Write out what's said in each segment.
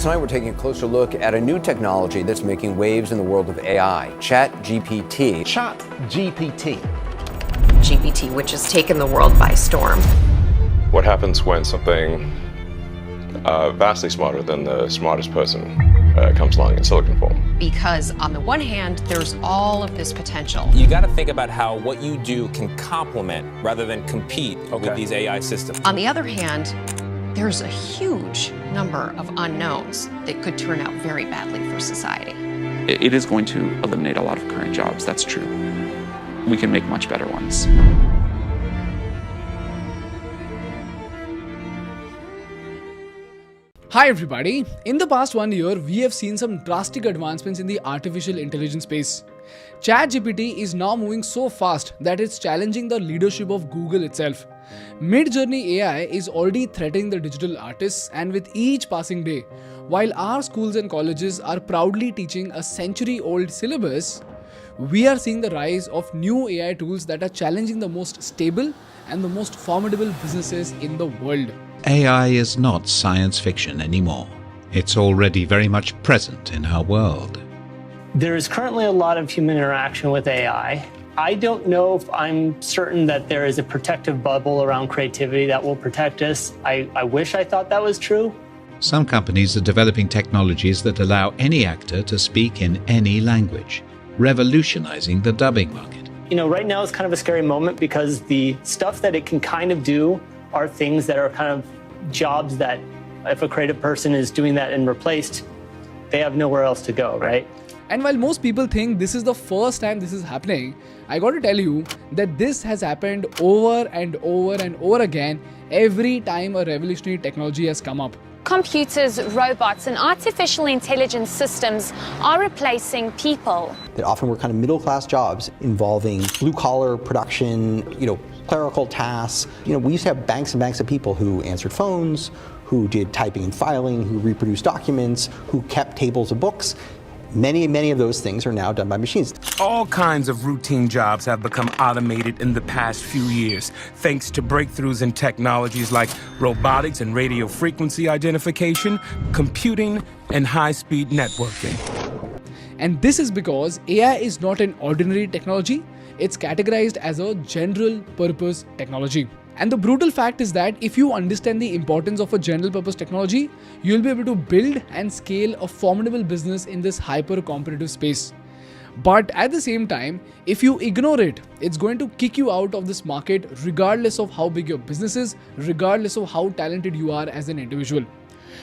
tonight we're taking a closer look at a new technology that's making waves in the world of AI, ChatGPT. ChatGPT. GPT, which has taken the world by storm. What happens when something vastly smarter than the smartest person comes along in silicon form? Because on the one hand, there's all of this potential. You got to think about how what you do can complement rather than compete with these AI systems. On the other hand, there's a huge number of unknowns that could turn out very badly for society. It is going to eliminate a lot of current jobs, that's true. We can make much better ones. Hi everybody! In the past 1 year, we have seen some drastic advancements in the artificial intelligence space. ChatGPT is now moving so fast that it's challenging the leadership of Google itself. Mid-Journey AI is already threatening the digital artists, and with each passing day, while our schools and colleges are proudly teaching a century-old syllabus, we are seeing the rise of new AI tools that are challenging the most stable and the most formidable businesses in the world. AI is not science fiction anymore. It's already very much present in our world. There is currently a lot of human interaction with AI. I don't know if I'm certain that there is a protective bubble around creativity that will protect us. I wish I thought that was true. Some companies are developing technologies that allow any actor to speak in any language, revolutionizing the dubbing market. You know, right now is kind of a scary moment because the stuff that it can kind of do are things that are kind of jobs that if a creative person is doing that and replaced, they have nowhere else to go, right? And while most people think this is the first time this is happening, I got to tell you that this has happened over and over and over again every time a revolutionary technology has come up. Computers, robots, and artificial intelligence systems are replacing people. That often were kind of middle-class jobs involving blue-collar production, clerical tasks. We used to have banks and banks of people who answered phones, who did typing and filing, who reproduced documents, who kept tables of books. Many of those things are now done by machines. All kinds of routine jobs have become automated in the past few years, thanks to breakthroughs in technologies like robotics and radio frequency identification, computing, and high-speed networking. And this is because AI is not an ordinary technology, it's categorized as a general purpose technology. And the brutal fact is that if you understand the importance of a general purpose technology, you'll be able to build and scale a formidable business in this hyper competitive space. But at the same time, if you ignore it, it's going to kick you out of this market regardless of how big your business is, regardless of how talented you are as an individual.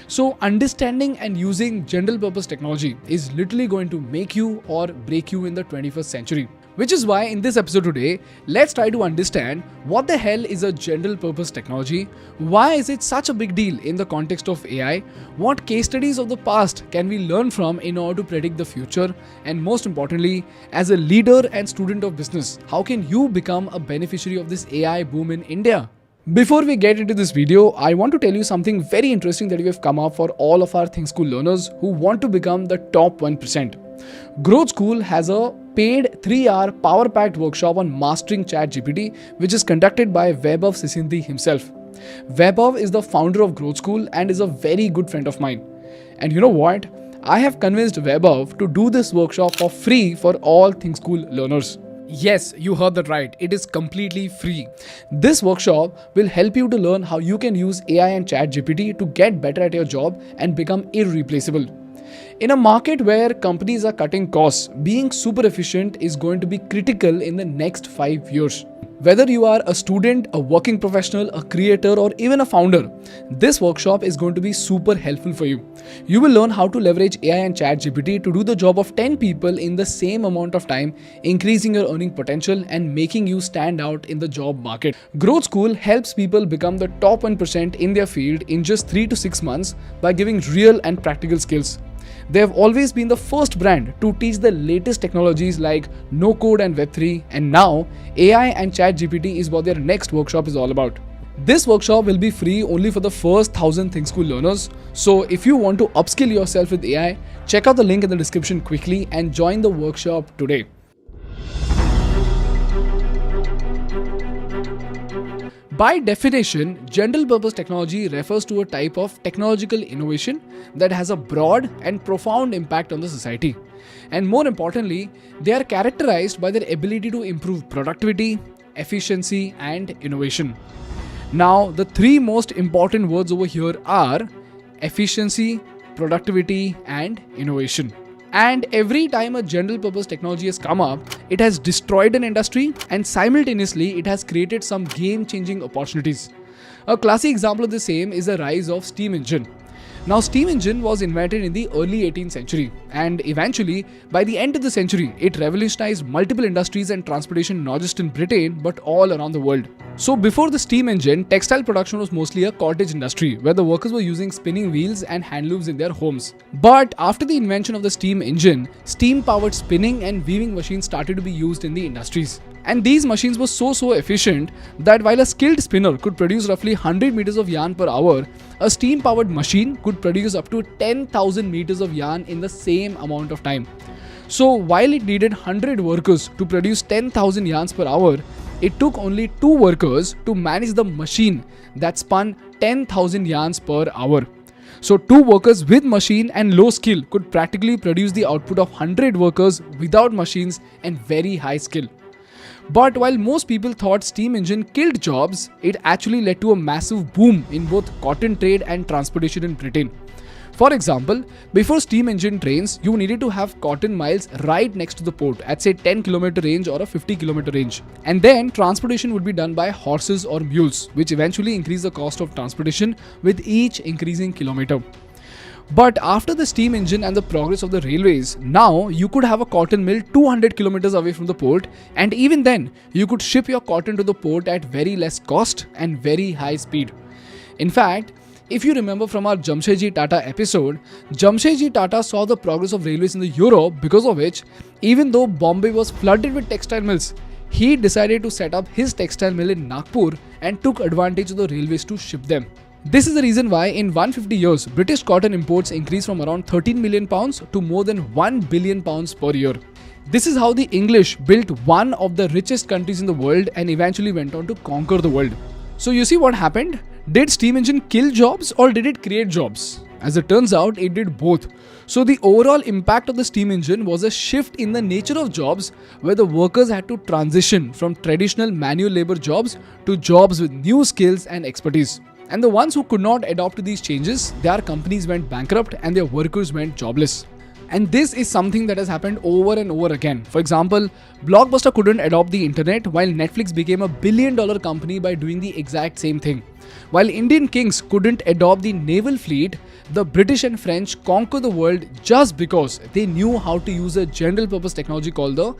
So understanding and using general purpose technology is literally going to make you or break you in the 21st century. Which is why in this episode today, let's try to understand what the hell is a general purpose technology, why is it such a big deal in the context of AI, what case studies of the past can we learn from in order to predict the future, and most importantly, as a leader and student of business, how can you become a beneficiary of this AI boom in India? Before we get into this video, I want to tell you something very interesting that we have come up for all of our Think School learners who want to become the top 1%. Growth School has a paid 3-hour power-packed workshop on mastering ChatGPT, which is conducted by Vaibhav Sisinthi himself. Vaibhav is the founder of Growth School and is a very good friend of mine. And you know what? I have convinced Vaibhav to do this workshop for free for all Think School learners. Yes, you heard that right. It is completely free. This workshop will help you to learn how you can use AI and ChatGPT to get better at your job and become irreplaceable. In a market where companies are cutting costs, being super efficient is going to be critical in the next 5 years. Whether you are a student, a working professional, a creator, or even a founder, this workshop is going to be super helpful for you. You will learn how to leverage AI and ChatGPT to do the job of 10 people in the same amount of time, increasing your earning potential and making you stand out in the job market. Growth School helps people become the top 1% in their field in just 3 to 6 months by giving real and practical skills. They have always been the first brand to teach the latest technologies like no-code and Web3, and now AI and ChatGPT is what their next workshop is all about. This workshop will be free only for the first 1,000 Think School learners. So if you want to upskill yourself with AI, check out the link in the description quickly and join the workshop today. By definition, general purpose technology refers to a type of technological innovation that has a broad and profound impact on the society. And more importantly, they are characterized by their ability to improve productivity, efficiency, and innovation. Now, the three most important words over here are efficiency, productivity, and innovation. And every time a general purpose technology has come up, it has destroyed an industry and simultaneously it has created some game-changing opportunities. A classic example of the same is the rise of steam engine. Now, steam engine was invented in the early 18th century, and eventually, by the end of the century, it revolutionized multiple industries and transportation not just in Britain, but all around the world. So before the steam engine, textile production was mostly a cottage industry, where the workers were using spinning wheels and hand looms in their homes. But after the invention of the steam engine, steam-powered spinning and weaving machines started to be used in the industries. And these machines were so efficient that while a skilled spinner could produce roughly 100 meters of yarn per hour, a steam-powered machine could produce up to 10,000 meters of yarn in the same amount of time. So while it needed 100 workers to produce 10,000 yarns per hour, it took only 2 workers to manage the machine that spun 10,000 yarns per hour. So 2 workers with machine and low skill could practically produce the output of 100 workers without machines and very high skill. But while most people thought steam engine killed jobs, it actually led to a massive boom in both cotton trade and transportation in Britain. For example, before steam engine trains, you needed to have cotton miles right next to the port at say 10km range or a 50km range. And then transportation would be done by horses or mules, which eventually increased the cost of transportation with each increasing kilometer. But after the steam engine and the progress of the railways, now you could have a cotton mill 200 kilometers away from the port, and even then you could ship your cotton to the port at very less cost and very high speed. In fact, if you remember from our Jamshedji Tata episode, Jamshedji Tata saw the progress of railways in the Europe, because of which, even though Bombay was flooded with textile mills, he decided to set up his textile mill in Nagpur and took advantage of the railways to ship them. This is the reason why in 150 years, British cotton imports increased from around 13 million pounds to more than 1 billion pounds per year. This is how the English built one of the richest countries in the world and eventually went on to conquer the world. So you see what happened? Did steam engine kill jobs or did it create jobs? As it turns out, it did both. So the overall impact of the steam engine was a shift in the nature of jobs, where the workers had to transition from traditional manual labor jobs to jobs with new skills and expertise. And the ones who could not adopt to these changes, their companies went bankrupt and their workers went jobless. And this is something that has happened over and over again. For example, Blockbuster couldn't adopt the internet, while Netflix became a billion-dollar company by doing the exact same thing. While Indian kings couldn't adopt the naval fleet, the British and French conquered the world just because they knew how to use a general-purpose technology called the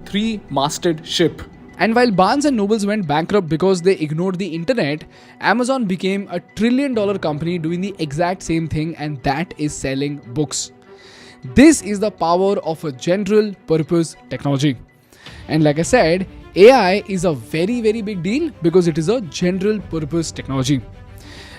three-masted ship. And while Barnes and Nobles went bankrupt because they ignored the internet, Amazon became a trillion-dollar company doing the exact same thing, and that is selling books. This is the power of a general purpose technology. And like I said, AI is a very big deal because it is a general purpose technology.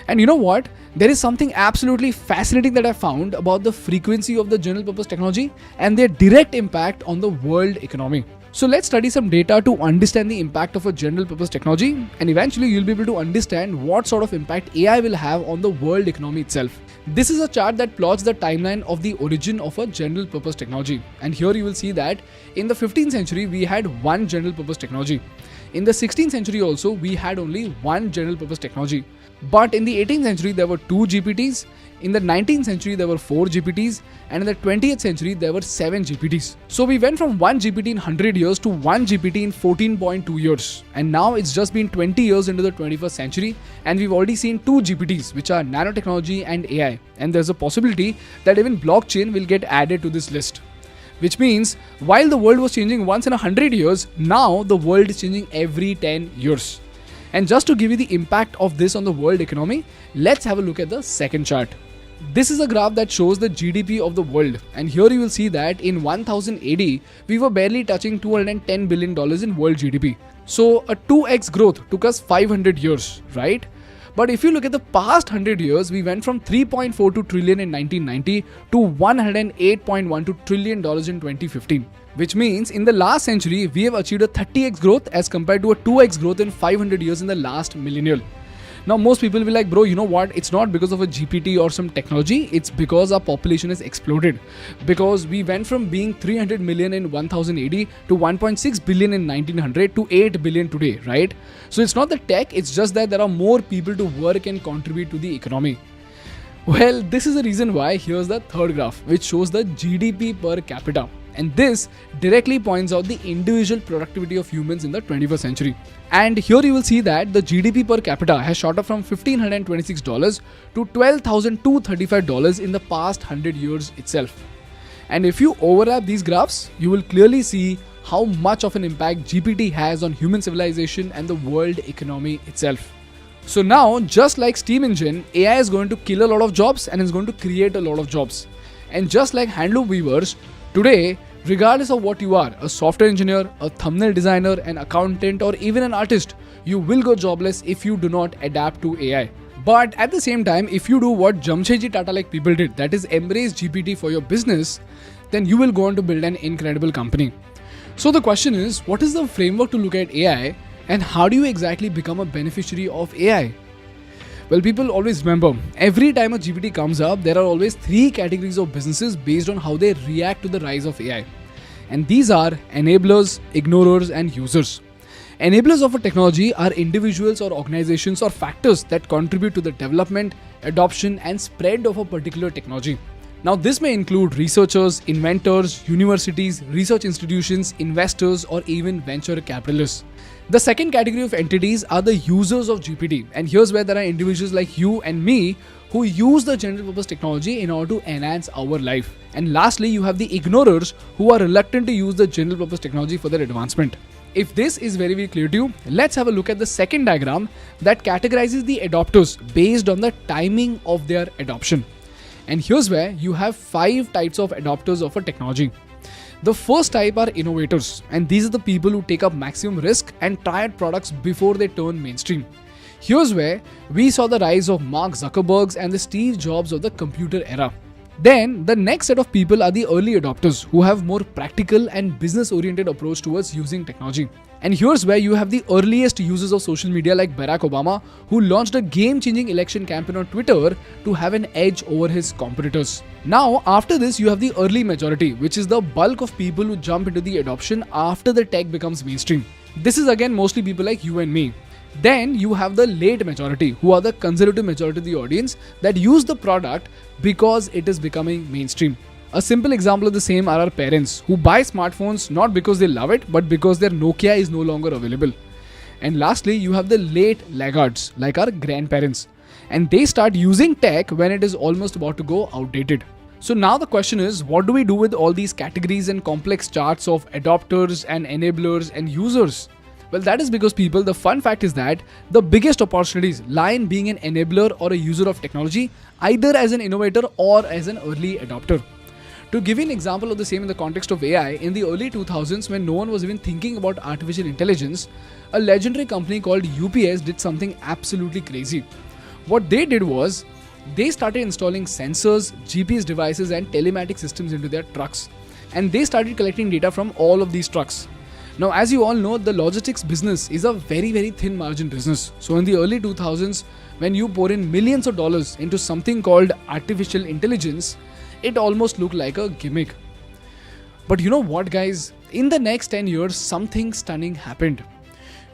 And you know what? There is something absolutely fascinating that I found about the frequency of the general purpose technology and their direct impact on the world economy. So let's study some data to understand the impact of a general purpose technology, and eventually you'll be able to understand what sort of impact AI will have on the world economy itself. This is a chart that plots the timeline of the origin of a general purpose technology. And here you will see that in the 15th century we had one general purpose technology. In the 16th century also we had only one general purpose technology. But in the 18th century there were 2 GPTs, in the 19th century there were 4 GPTs, and in the 20th century there were 7 GPTs. So we went from 1 GPT in 100 years to 1 GPT in 14.2 years. And now it's just been 20 years into the 21st century and we've already seen 2 GPTs, which are nanotechnology and AI. And there's a possibility that even blockchain will get added to this list. Which means, while the world was changing once in 100 years, now the world is changing every 10 years. And just to give you the impact of this on the world economy, let's have a look at the second chart. This is a graph that shows the GDP of the world, and here you will see that in 1000 AD, we were barely touching $210 billion in world GDP. So a 2x growth took us 500 years, right? But if you look at the past 100 years, we went from 3.42 trillion in 1990 to 108.12 trillion in 2015. which means in the last century, we have achieved a 30x growth as compared to a 2x growth in 500 years in the last millennial. Now, most people will be like, bro, you know what? It's not because of a GPT or some technology. It's because our population has exploded. Because we went from being 300 million in 1000 AD to 1.6 billion in 1900 to 8 billion today, right? So it's not the tech, it's just that there are more people to work and contribute to the economy. Well, this is the reason why here's the third graph, which shows the GDP per capita. And this directly points out the individual productivity of humans in the 21st century. And here you will see that the GDP per capita has shot up from $1,526 to $12,235 in the past 100 years itself. And if you overlap these graphs, you will clearly see how much of an impact GPT has on human civilization and the world economy itself. So now, just like steam engine, AI is going to kill a lot of jobs and is going to create a lot of jobs. And just like handloom weavers, today, regardless of what you are, a software engineer, a thumbnail designer, an accountant, or even an artist, you will go jobless if you do not adapt to AI. But at the same time, if you do what Jamshedji Tata like people did, that is embrace GPT for your business, then you will go on to build an incredible company. So the question is, what is the framework to look at AI and how do you exactly become a beneficiary of AI? Well, people always remember, every time a GPT comes up, there are always three categories of businesses based on how they react to the rise of AI. And these are enablers, ignorers, and users. Enablers of a technology are individuals or organizations or factors that contribute to the development, adoption, and spread of a particular technology. Now, this may include researchers, inventors, universities, research institutions, investors, or even venture capitalists. The second category of entities are the users of GPT, and here's where there are individuals like you and me who use the general purpose technology in order to enhance our life. And lastly, you have the ignorers who are reluctant to use the general purpose technology for their advancement. If this is very, very clear to you, let's have a look at the second diagram that categorizes the adopters based on the timing of their adoption. And here's where you have 5 types of adopters of a technology. The first type are innovators, and these are the people who take up maximum risk and try out products before they turn mainstream. Here's where we saw the rise of Mark Zuckerbergs and the Steve Jobs of the computer era. Then the next set of people are the early adopters who have more practical and business-oriented approach towards using technology. And here's where you have the earliest users of social media like Barack Obama, who launched a game-changing election campaign on Twitter to have an edge over his competitors. Now, after this, you have the early majority, which is the bulk of people who jump into the adoption after the tech becomes mainstream. This is again mostly people like you and me. Then you have the late majority, who are the conservative majority of the audience that use the product because it is becoming mainstream. A simple example of the same are our parents who buy smartphones not because they love it, but because their Nokia is no longer available. And lastly, you have the late laggards like our grandparents, and they start using tech when it is almost about to go outdated. So now the question is, what do we do with all these categories and complex charts of adopters and enablers and users? Well, that is because people, the fun fact is that the biggest opportunities lie in being an enabler or a user of technology, either as an innovator or as an early adopter. To give you an example of the same in the context of AI, in the early 2000s, when no one was even thinking about artificial intelligence, a legendary company called UPS did something absolutely crazy. What they did was, they started installing sensors, GPS devices, and telematic systems into their trucks. And they started collecting data from all of these trucks. Now, as you all know, the logistics business is a very, very thin margin business. So in the early 2000s, when you pour in millions of dollars into something called artificial intelligence, it almost looked like a gimmick. But you know what, guys? In the next 10 years, something stunning happened.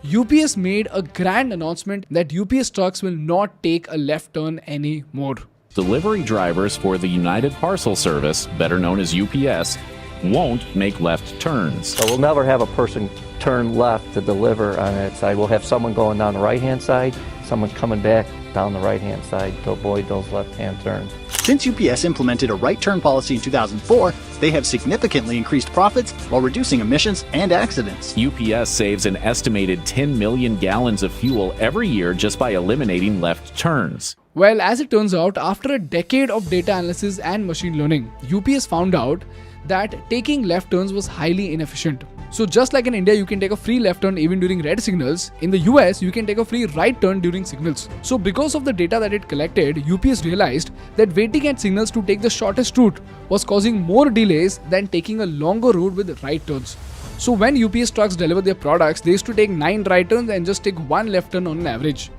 UPS made a grand announcement that UPS trucks will not take a left turn anymore. Delivery drivers for the United Parcel Service, better known as UPS, won't make left turns. So we'll never have a person turn left to deliver on that side. We'll have someone going down the right-hand side, someone coming back down the right-hand side to avoid those left-hand turns. Since UPS implemented a right turn policy in 2004, they have significantly increased profits while reducing emissions and accidents. UPS saves an estimated 10 million gallons of fuel every year just by eliminating left turns. Well, as it turns out, after a decade of data analysis and machine learning, UPS found out that taking left turns was highly inefficient. So just like in India, you can take a free left turn even during red signals, in the US, you can take a free right turn during signals. So because of the data that it collected, UPS realized that waiting at signals to take the shortest route was causing more delays than taking a longer route with right turns. So when UPS trucks deliver their products, they used to take 9 right turns and just take 1 left turn on an average.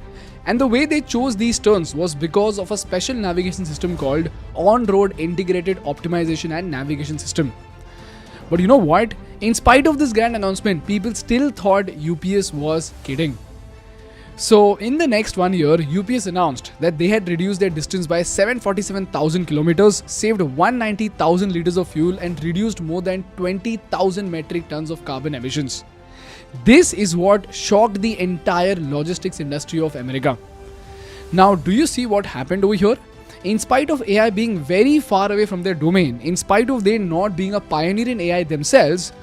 And the way they chose these turns was because of a special navigation system called On-Road Integrated Optimization and Navigation System. But you know what? In spite of this grand announcement, people still thought UPS was kidding. So in the next 1 year, UPS announced that they had reduced their distance by 747,000 kilometers, saved 190,000 liters of fuel and reduced more than 20,000 metric tons of carbon emissions. This is what shocked the entire logistics industry of America. Now, do you see what happened over here? In spite of AI being very far away from their domain, in spite of they not being a pioneer in AI themselves,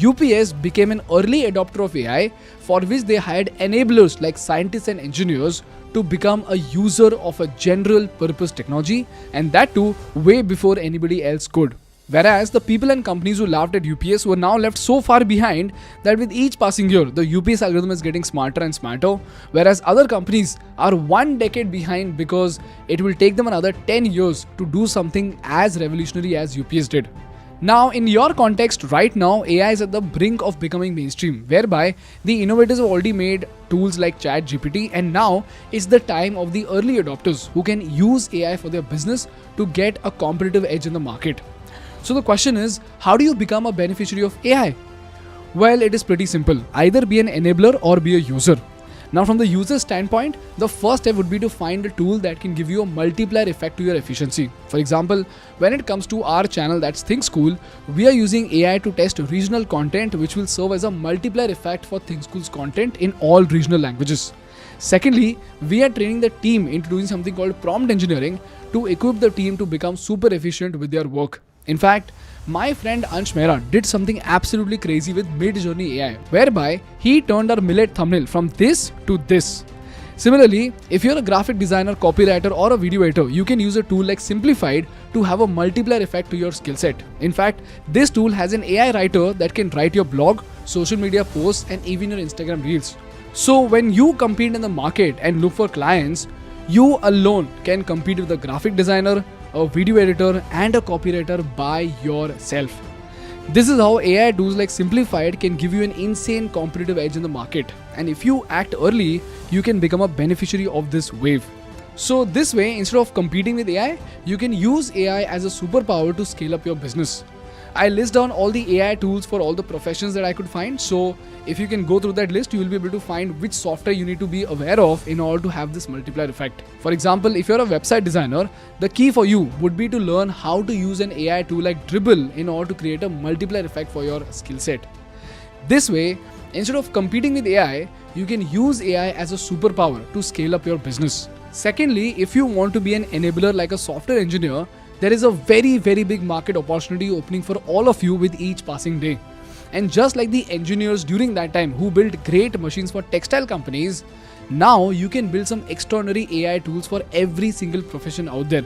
UPS became an early adopter of AI, for which they hired enablers like scientists and engineers to become a user of a general purpose technology, and that too way before anybody else could. Whereas the people and companies who laughed at UPS were now left so far behind that with each passing year, the UPS algorithm is getting smarter and smarter, whereas other companies are 1 decade behind because it will take them another 10 years to do something as revolutionary as UPS did. Now, in your context, right now, AI is at the brink of becoming mainstream, whereby the innovators have already made tools like ChatGPT, and now it's the time of the early adopters who can use AI for their business to get a competitive edge in the market. So the question is, how do you become a beneficiary of AI? Well, it is pretty simple. Either be an enabler or be a user. Now, from the user standpoint, the first step would be to find a tool that can give you a multiplier effect to your efficiency. For example, when it comes to our channel, that's Think School, we are using AI to test regional content, which will serve as a multiplier effect for Think School's content in all regional languages. Secondly, we are training the team into doing something called prompt engineering to equip the team to become super efficient with their work. In fact, my friend Ansh Mehra did something absolutely crazy with Mid-Journey AI, whereby he turned our millet thumbnail from this to this. Similarly, if you're a graphic designer, copywriter or a video editor, you can use a tool like Simplified to have a multiplier effect to your skill set. In fact, this tool has an AI writer that can write your blog, social media posts and even your Instagram reels. So when you compete in the market and look for clients, you alone can compete with a graphic designer, a video editor and a copywriter by yourself. This is how AI tools like Simplified can give you an insane competitive edge in the market. And if you act early, you can become a beneficiary of this wave. So this way, instead of competing with AI, you can use AI as a superpower to scale up your business. I list down all the AI tools for all the professions that I could find. So if you can go through that list, you will be able to find which software you need to be aware of in order to have this multiplier effect. For example, if you're a website designer, the key for you would be to learn how to use an AI tool like Dribble in order to create a multiplier effect for your skill set. This way, instead of competing with AI, you can use AI as a superpower to scale up your business. Secondly, if you want to be an enabler like a software engineer, there is a very big market opportunity opening for all of you with each passing day. And just like the engineers during that time who built great machines for textile companies, now you can build some extraordinary AI tools for every single profession out there.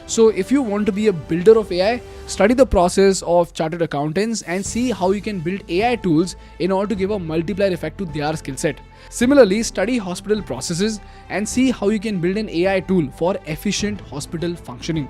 So if you want to be a builder of AI, study the process of chartered accountants and see how you can build AI tools in order to give a multiplier effect to their skill set. Similarly, study hospital processes and see how you can build an AI tool for efficient hospital functioning.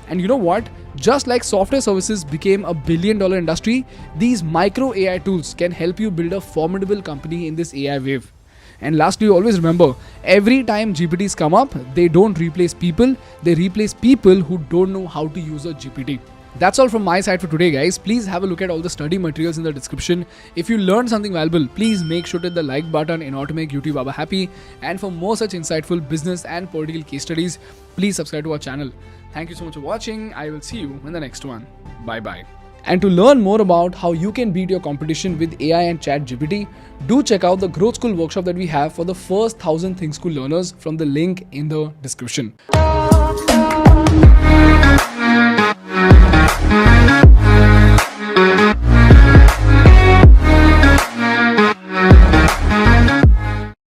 And you know what? Just like software services became a $1 billion industry, these micro AI tools can help you build a formidable company in this AI wave. And lastly, always remember, every time GPTs come up, they don't replace people, they replace people who don't know how to use a GPT. That's all from my side for today, guys. Please have a look at all the study materials in the description. If you learned something valuable, please make sure to hit the like button in order to make YouTube Baba happy. And for more such insightful business and political case studies, please subscribe to our channel. Thank you so much for watching. I will see you in the next one. Bye-bye. And to learn more about how you can beat your competition with AI and ChatGPT, do check out the Growth School workshop that we have for the first 1,000 Think School learners from the link in the description.